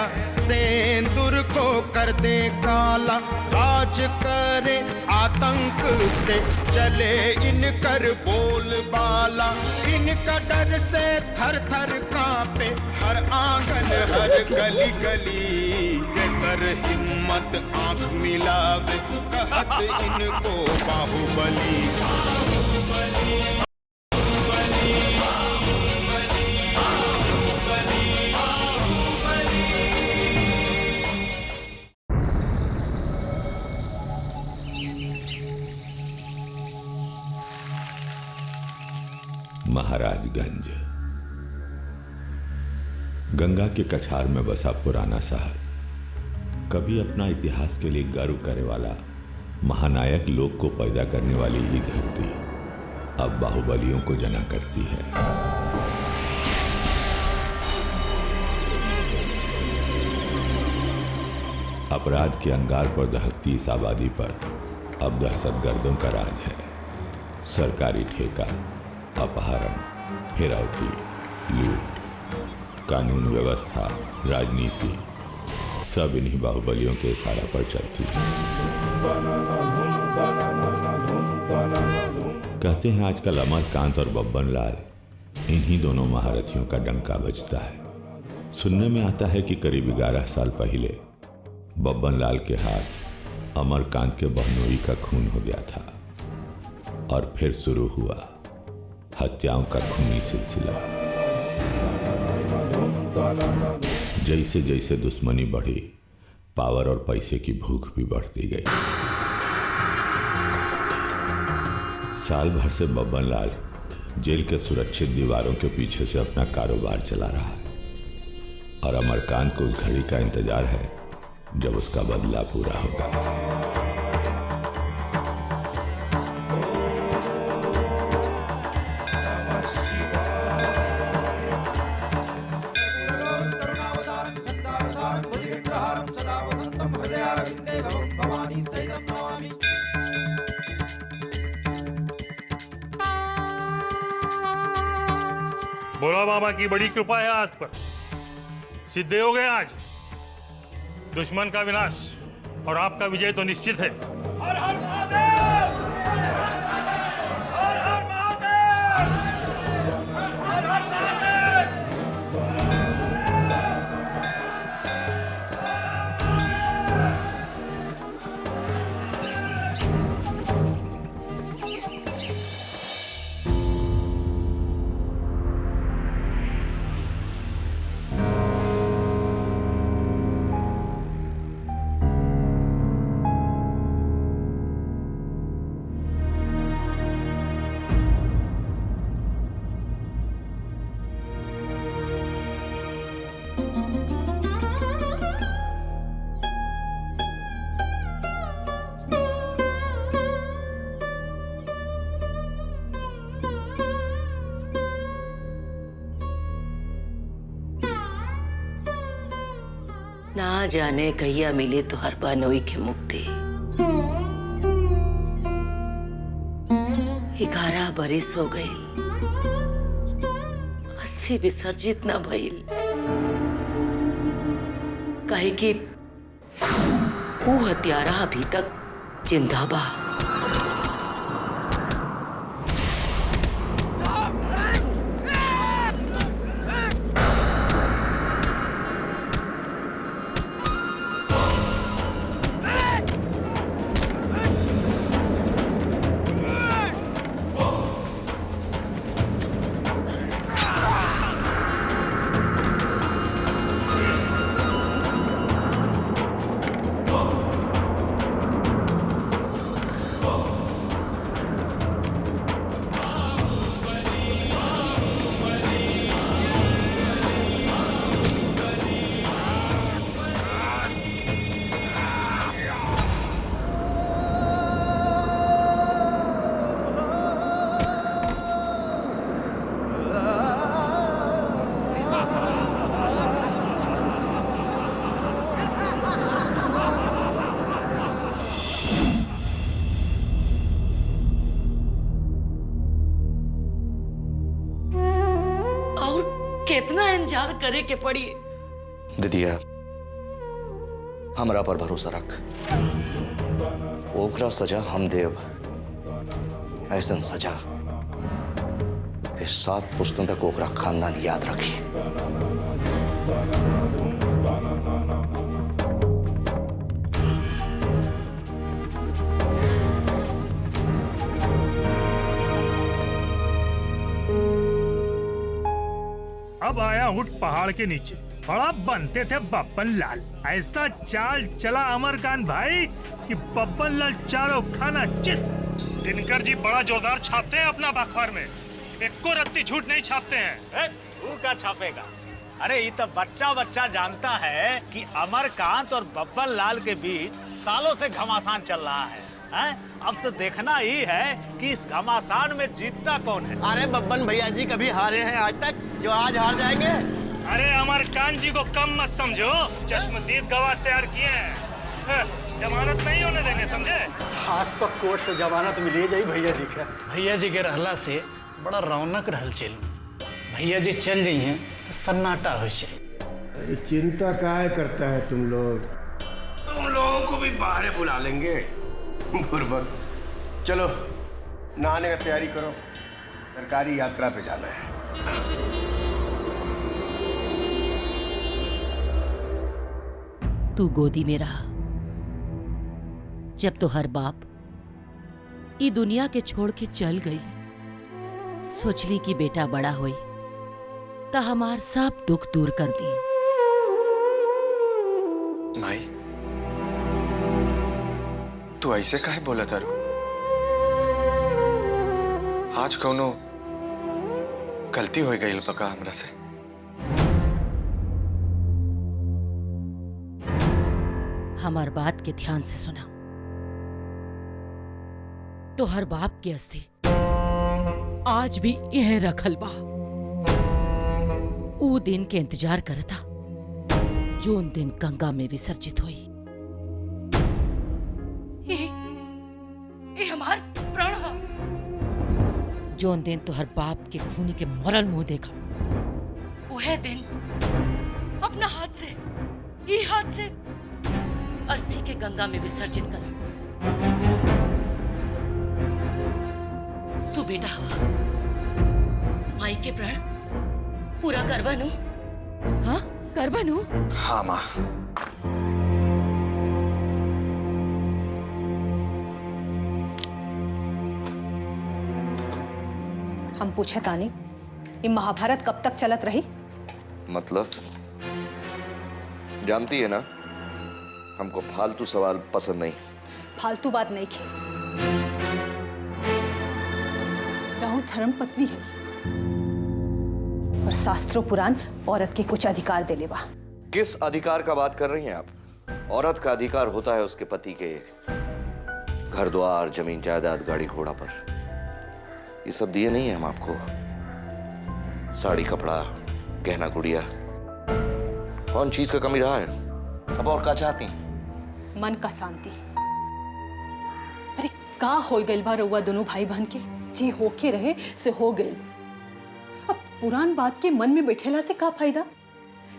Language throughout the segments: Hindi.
पहरा, सेंदूर को कर दे काला, राज करे आतंक से चले इनकर बोलबाला। इनका डर से थर थर कांपे हर आंगन हर गली गली, के कर हिम्मत आंख मिलावे कहत इनको बाहुबली। महाराजगंज गंगा के कछार में बसा पुराना शहर, कभी अपना इतिहास के लिए गर्व करने वाला महानायक लोग को पैदा करने वाली ये धरती अब बाहुबलियों को जना करती है। अपराध के अंगार पर दहकती इस आबादी पर अब दहशतगर्दों का राज है। सरकारी ठेका, अपहरण, फिरौती, लूट, कानून व्यवस्था, राजनीति सब इन्हीं बाहुबलियों के इशारा पर चलती है। कहते हैं आजकल अमरकांत और बब्बन लाल इन्हीं दोनों महारथियों का डंका बजता है। सुनने में आता है कि करीब 11 साल पहले बब्बन लाल के हाथ अमरकांत के बहनोई का खून हो गया था और फिर शुरू हुआ हत्याओं का खूनी सिलसिला। जैसे जैसे दुश्मनी बढ़ी, पावर और पैसे की भूख भी बढ़ती गई। साल भर से बब्बन लाल जेल के सुरक्षित दीवारों के पीछे से अपना कारोबार चला रहा है और अमरकांत को उस घड़ी का इंतजार है जब उसका बदला पूरा होगा। भोला बाबा की बड़ी कृपा है आज पर, सिद्धे हो गए आज। दुश्मन का विनाश और आपका विजय तो निश्चित है। हर हर महादेव! हर हर महादेव! हर हर महादेव! ना जाने कहिया मिले तो हर बहनोई की मुक्ति। 11 बरिस हो गई, अस्थि विसर्जित न भइल। काहे कि वो हत्यारा अभी तक जिंदा बा। कितना इंतजार करे के पड़ी। दीदिया, हमरा पर भरोसा रख। ओकरा सजा हम देव, ऐसन सजा कि 7 पुश्तों तक ओकरा खानदान याद रखी। अब आया उठ पहाड़ के नीचे, बड़ा बनते थे बब्बन लाल। ऐसा चाल चला अमरकांत भाई कि बब्बन लाल चारों खाना चित। दिनकर जी बड़ा जोरदार छापते हैं अपना अखबार में, एको रत्ती झूठ नहीं छापते हैं। तू क्या छापेगा? अरे ये तो बच्चा बच्चा जानता है कि अमरकांत और बब्बन लाल के बीच सालों से घमासान चल रहा है। अब तो देखना ही है कि इस घमासान में जीतता कौन है। अरे बब्बन भैया जी कभी हारे हैं आज तक जो आज हार जाएंगे? अरे अमरकांत जी को कम मत समझो, चश्मदीद गवाह तैयार किए हैं, जमानत नहीं होने देंगे, समझे? आज तो कोर्ट से जमानत मिली जाई भैया जी का। भैया जी के रहला से बड़ा रौनक रहल चल। भैया जी चल रही हैं तो सन्नाटा हो जाए। अरे चिंता काहे करता है तुम लोग? तुम लोगों को भी बाहर बुला लेंगे। बुर्बक, चलो नहाने का तैयारी करो, सरकारी यात्रा पे जाना है। तू गोदी में रहा जब तो हर बाप ई दुनिया के छोड़ के चल गई। सोचली कि बेटा बड़ा होई ता हमार सब दुख दूर कर दी। माई, तू ऐसे काहे बोला तारू? आज कौनो गलती हो गई बका हमरा से? हमार बात के ध्यान से सुना। तो हर बाप की अस्थि आज भी यह रखल बा। ऊ दिन के इंतजार करता जोन दिन गंगा में विसर्जित हुई। हमार प्राण जोन दिन तो हर बाप के खूनी के मरल मुंह देखा, वह दिन अपना हाथ से ये हाथ से अस्थि के गंगा में विसर्जित करा। तू बेटा हुआ माई के प्रण पूरा करवानू। हाँ करवानू। हाँ माँ। हम पूछे तानी, ये महाभारत कब तक चलत रही? मतलब जानती है ना, हमको फालतू सवाल पसंद नहीं। फालतू बात नहीं की। राहुल धर्म पत्नी है और शास्त्रों पुराण औरत के कुछ अधिकार दे लेवा। किस अधिकार का बात कर रही हैं आप? औरत का अधिकार होता है उसके पति के घर द्वार, जमीन जायदाद, गाड़ी घोड़ा पर। ये सब दिए नहीं है हम आपको? साड़ी, कपड़ा, गहना, गुड़िया, कौन चीज का कमी रहा है? अब और क्या चाहती? मन का शांति। अरे का हो गइल बा रउआ दोनों भाई बहन के? जे होके रहे से हो गई। अब पुरान बात के मन में बैठेला से का फायदा?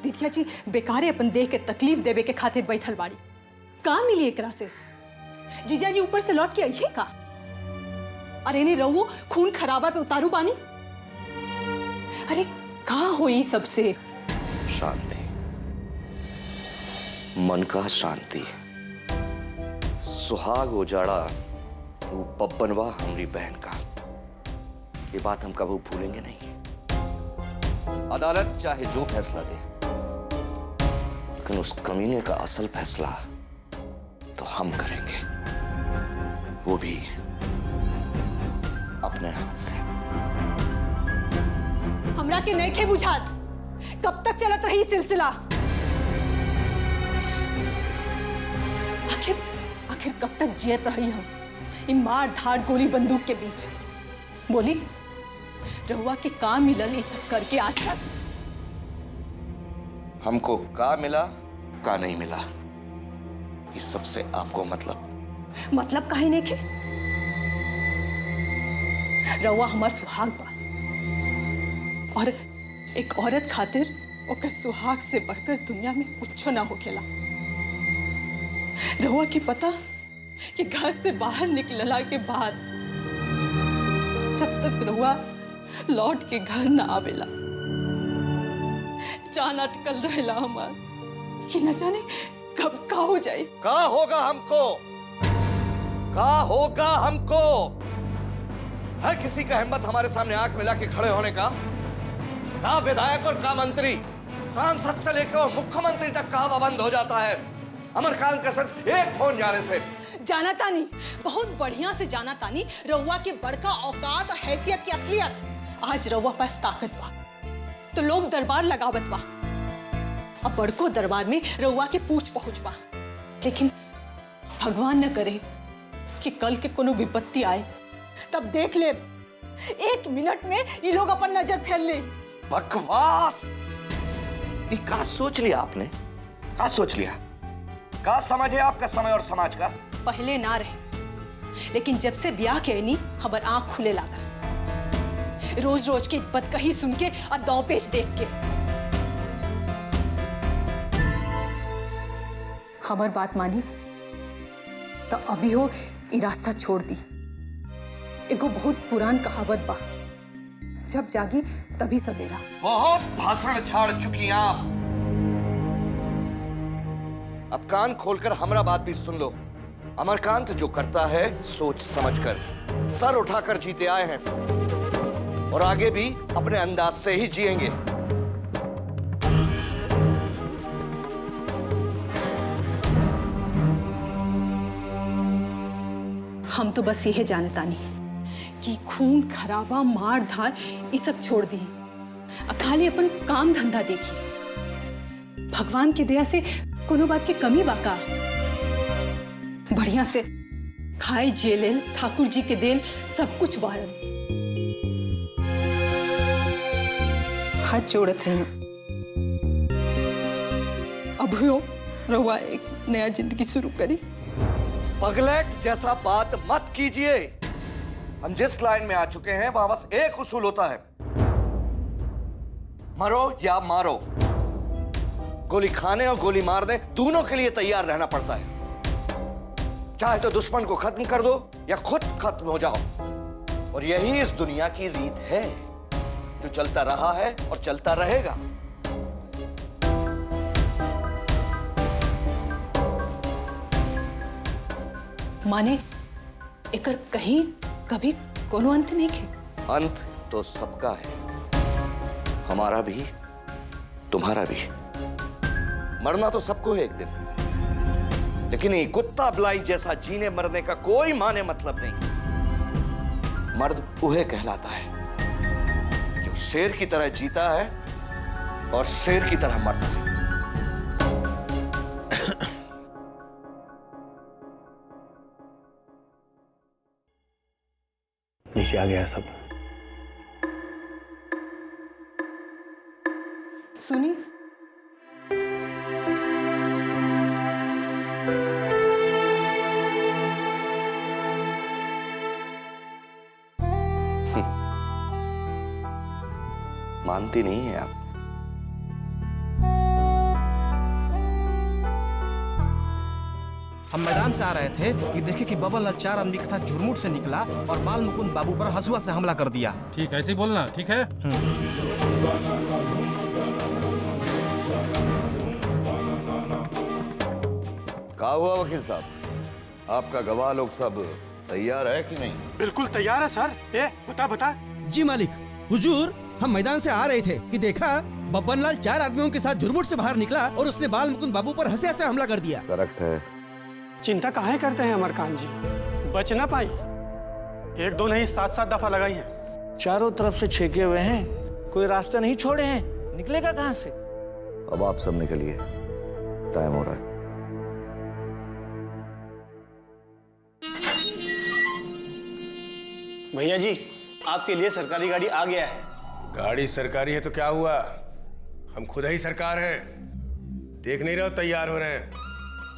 दिथिया जी बेकारे अपन देह के तकलीफ देवे के खातिर बैठल बाड़ी। का मिली एकरा से? जीजा जी ऊपर से लौट के आइए का? अरे ने रहो खून खराबा पे उतारू बानी। अरे का होई सबसे? शांति, मन का शांति। सुहाग उजाड़ा वो बब्बनवा हमारी बहन का। ये बात हम कभी भूलेंगे नहीं। अदालत चाहे जो फैसला दे, लेकिन उस कमीने का असल फैसला तो हम करेंगे, वो भी अपने हाथ से। हमरा के नहीं खे बुझात कब तक चलत रही सिलसिला? आखिर कब तक जियत रही हम इन मार धाड़ गोली बंदूक के बीच? बोली रहुआ के का मिलल ये सब करके आज तक? हमको का मिला का नहीं मिला इस सबसे आपको मतलब काहे नहीं खे? रहुआ हमार सुहाग बा और एक औरत खातिर ओकर सुहाग से बढ़कर दुनिया में कुछ ना होखेला। रहुआ की पता कि घर से बाहर निकलला के बाद जब तक रहुआ लौट के घर ना आवेला जान अटकल रहेला हमार कि न जाने कब का हो जाए। का होगा हमको, का होगा हमको? हर किसी का हिम्मत हमारे सामने आंख मिला के खड़े होने का? का विधायक और का मंत्री, सांसद से लेकर मुख्यमंत्री तक का बंद हो जाता है अमरकांत का सिर्फ एक फोन जाने से। जाना तानी, बहुत बढ़िया से जाना तानी रहुआ के बड़का औकात और हैसियत की असलियत। आज रहुआ पास ताकत बा तो लोग दरबार लगावत बा, अब बड़को दरबार में रहुआ के पूछ पहुंच बा। लेकिन भगवान न करे कि कल के कोनो विपत्ति आए, तब देख ले 1 मिनट में ये लोग अपन नजर फेर ले। बकवास! ये का सोच लिया आपने? का सोच लिया? का समझ है आपका समय और समाज का? पहले ना रहे, लेकिन जब से ब्याह के नहीं हमार आंख खुले लागल। रोज रोज की बदकही सुन के और दांव पेच देख के। हमार बात मानी तो अभी हो ये रास्ता छोड़ दी। एगो बहुत पुरान कहावत बा, जब जागी तभी सवेरा। बहुत भाषण झाड़ चुकी आप। अब कान खोलकर हमारा बात भी सुन लो। अमरकांत जो करता है सोच समझकर, सर उठाकर जीते आए हैं और आगे भी अपने अंदाज से ही जिएंगे। हम तो बस यही जानता नहीं कि खून खराबा मार धार ये सब छोड़ दी, खाली अपन काम धंधा देखी। भगवान की दया से कोनो बात की कमी बाका, बढ़िया से खाए जिए ठाकुर जी के देल सब कुछ बारन। हाथ जोड़त है अब हो रहुआ एक नया जिंदगी शुरू करी। पगलेट जैसा बात मत कीजिए। हम जिस लाइन में आ चुके हैं वहां बस एक उसूल होता है, मरो या मारो। गोली खाने और गोली मारने दोनों के लिए तैयार रहना पड़ता है। चाहे तो दुश्मन को खत्म कर दो या खुद खत्म हो जाओ। और यही इस दुनिया की रीत है जो चलता रहा है और चलता रहेगा। माने एकर कहीं कभी कोनो अंत नहीं है। अंत तो सबका है, हमारा भी तुम्हारा भी। मरना तो सबको है एक दिन, लेकिन ये कुत्ता बिलाई जैसा जीने मरने का कोई माने मतलब नहीं। मर्द उहे कहलाता है जो शेर की तरह जीता है और शेर की तरह मरता है। नीचे आ गया सब। सुनी, मानती नहीं है आप। हम मैदान से आ रहे थे कि देखे कि बबन लाल 4 आदमी के साथ झुरमुट से निकला और बाल मुकुंद बाबू पर हंसुआ से हमला कर दिया। ठीक है, ऐसे बोलना ठीक है। क्या हुआ वकील साहब, आपका गवाह लोग सब तैयार है कि नहीं? बिल्कुल तैयार है सर। बता। जी मालिक, हुजूर हम मैदान से आ रहे थे कि देखा बब्बन लाल 4 आदमियों के साथ झुरमुट से बाहर निकला और उसने बाल मुकुंद बाबू पर हंसिया से हमला कर दिया। करेक्ट है। चिंता काहे करते हैं अमरकांत जी, बच ना पाई। 1-2 नहीं 7-7 दफा लगाई है। चारों तरफ से छेके हुए हैं, कोई रास्ता नहीं छोड़े हैं, निकलेगा कहां से? अब आप सब निकलिए, टाइम हो रहा है। भैया जी, आपके लिए सरकारी गाड़ी आ गया है। गाड़ी सरकारी है तो क्या हुआ, हम खुद ही सरकार हैं। देख नहीं रहे हो तैयार हो रहे हैं,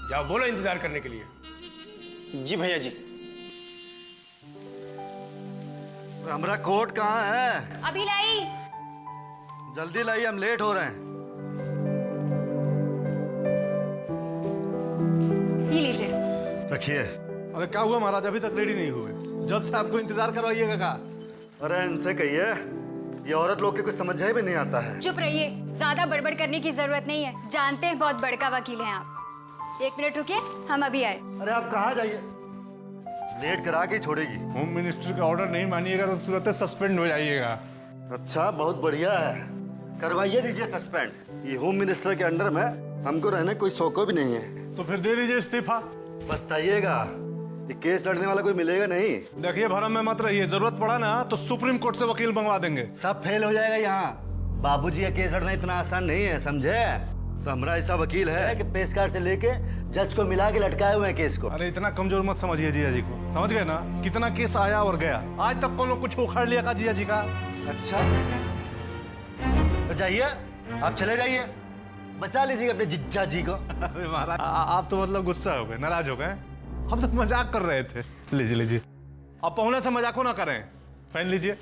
जाओ बोलो इंतजार करने के लिए। जी भैया जी। हमारा कोट कहाँ है? अभी लाई। जल्दी लाइए, हम लेट हो रहे हैं। ये लीजिए। रखिए। अरे क्या हुआ महाराज, अभी तक रेडी नहीं हुए? जज साहब को इंतजार करवाइएगा का? अरे इनसे कहिए, ये औरत लोग के कुछ समझ भी नहीं आता है। चुप रहिए, ज्यादा बड़बड़ करने की जरूरत नहीं है। जानते हैं बहुत बड़का वकील हैं आप। 1 मिनट रुकिए, हम अभी आए। अरे आप कहाँ जाइए, लेट करा के छोड़ेगी। होम मिनिस्टर का ऑर्डर नहीं मानिएगा तो तुरंत सस्पेंड हो जाइएगा। अच्छा, बहुत बढ़िया है, करवाइए दीजिए सस्पेंड। ये होम मिनिस्टर के अंडर में हमको रहने कोई शौको भी नहीं है। तो फिर दे दीजिए इस्तीफा। पछताइएगा, ये केस लड़ने वाला कोई मिलेगा नहीं। देखिए भरम में मत रहिए, जरूरत पड़ा ना तो सुप्रीम कोर्ट से वकील मंगवा देंगे। सब फेल हो जाएगा यहाँ। बाबूजी, ये केस लड़ना इतना आसान नहीं है, समझे? तो हमारा ऐसा वकील है कि पेशकार से लेके जज को मिला के लटकाए हुए हैं केस को। अरे इतना कमजोर मत समझिए जीजा जी को, समझ गए ना? कितना केस आया और गया, आज तक कौन लोग कुछ उखाड़ लिया का जीजा जी का? अच्छा, तो जाइए, आप चले जाइए, बचा लीजिए अपने जिज्जा जी को। अरे महाराज, आप तो मतलब गुस्सा हो गए, नाराज हो गए। हम तो मजाक कर रहे थे। लीजिए लीजिए, अब पहुंचने से मजाक ना करें, पहन लीजिए।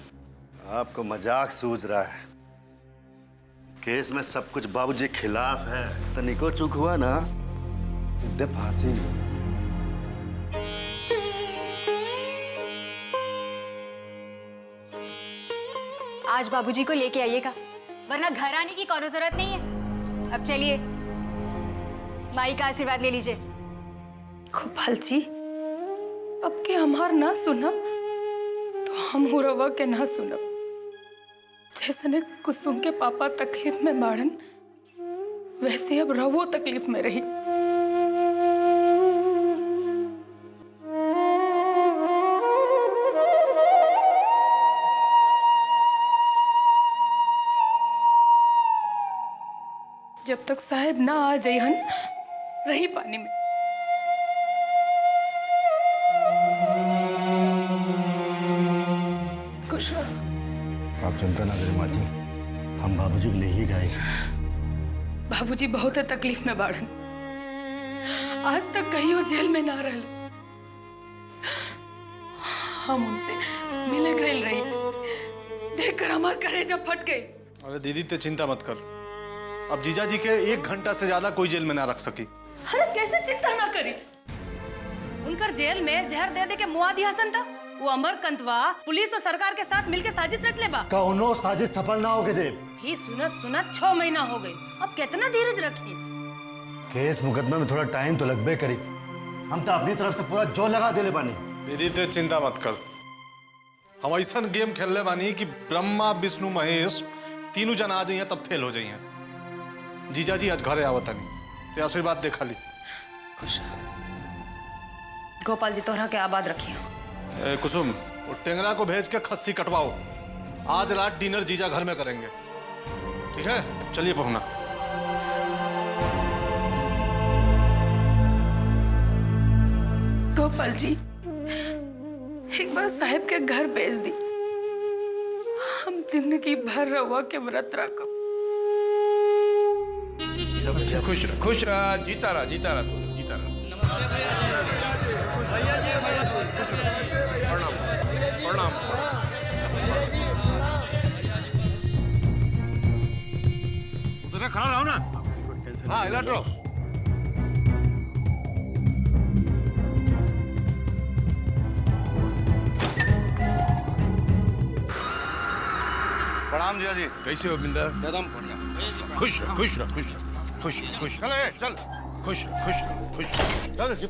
आपको मजाक सूझ रहा है, केस में सब कुछ बाबूजी के खिलाफ है। तनिको चूक हुआ ना, सीधे फांसी। आज बाबूजी को लेके आइएगा, वरना घर आने की कोई जरूरत नहीं है। अब चलिए, माई का आशीर्वाद ले लीजिए। गोपाल जी, अब के हमार ना सुनब तो हम हुरवा के ना सुनब। जैसे ने कुसुम के पापा तकलीफ में बाड़न, वैसे अब रवो तकलीफ में रही। जब तक साहेब ना आ जाइहन, रही पानी में। खुश रहो। आप चिंता ना करें माँ जी, हम बाबूजी के लिए ही जाएंगे। बाबूजी बहुत तकलीफ में बाड़न, आज तक कहीं जेल में ना रहल। हम उनसे मिले गए रही, देखकर हमार कलेजा फट गई। अरे दीदी तो चिंता मत कर, अब जीजा जी के 1 घंटा से ज्यादा कोई जेल में ना रख सकी। अरे कैसे चिंता ना करी, उनकर जेल में जहर दे दे के मुआ दिया हसन था। वो अमरकंतवा पुलिस और सरकार के साथ मिलकर साजिश रच लेबा। कौनो साजिश सफल ना होके देव। ही सुनत सुनत 6 महीना हो गए, अब कितना धीरज रखी। केस मुकदमे में थोड़ा टाइम तो लगबे करी, हम तो अपनी तरफ से पूरा जोर लगा देले बानी। दीदी तो चिंता मत कर, हम ऐसा गेम खेलने बानी कि ब्रह्मा विष्णु महेश तीनों जन आ जाइए तब फेल हो जाइए। जीजा जी आज घरे आवता नहीं, तो आशीर्वाद देखा ली। खुश गोपाल जी तोहरा के आबाद रखिए। कुसुम, वो टेंगरा को भेज के खस्सी कटवाओ, आज रात डिनर जीजा घर में करेंगे, ठीक है? चलिए पहुंचना। गोपाल जी, एक बार साहेब के घर भेज दी, हम जिंदगी भर रवा के व्रत रखो। खुश रह, खुश रह, जीता रहा, जीता रहा, तू जीता रहा। प्रणाम प्रणाम। उधर खड़ा रहो ना। हाँ, इलाट रहो। प्रणाम जीजा जी। कैसे हो बिंदा? एकदम बढ़िया। खुश रह, खुश रह, खुश रह, खुश खुश। चल चल, खुश खुश खुश।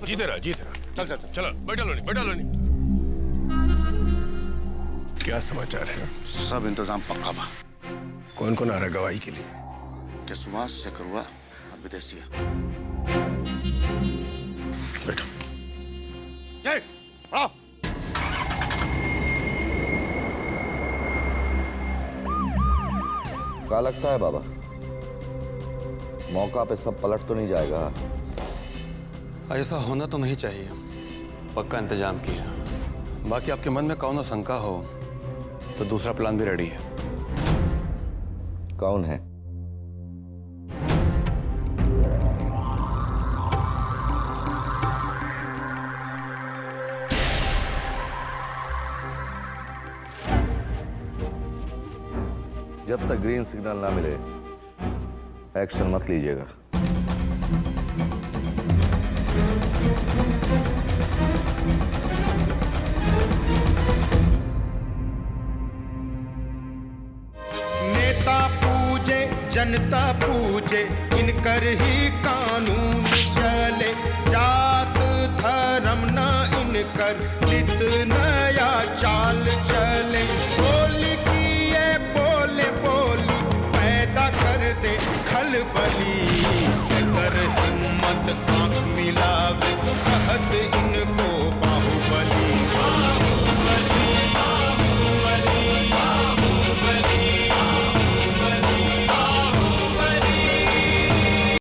जीते रहा, जीते रहा। चल चल चलो, बैठा लो नहीं, बैठा लो नहीं। क्या समाचार है? सब इंतजाम पक्का बा। कौन कौन आ रहा है गवाही के लिए? के सुभाष से करुआ अब विदेशिया। बैठो। जय आओ। क्या लगता है बाबा, मौका पे सब पलट तो नहीं जाएगा? ऐसा होना तो नहीं चाहिए, पक्का इंतजाम किया। बाकी आपके मन में कौन शंका हो तो दूसरा प्लान भी रेडी है। कौन है? जब तक ग्रीन सिग्नल ना मिले एक्शन मत लीजिएगा। जनता पूजे इनकर ही कानून चले। जात धर्म न इनकर नित नया चाल चले। बोली की ये बोले बोली पैदा कर दे खलबली, कर हिम्मत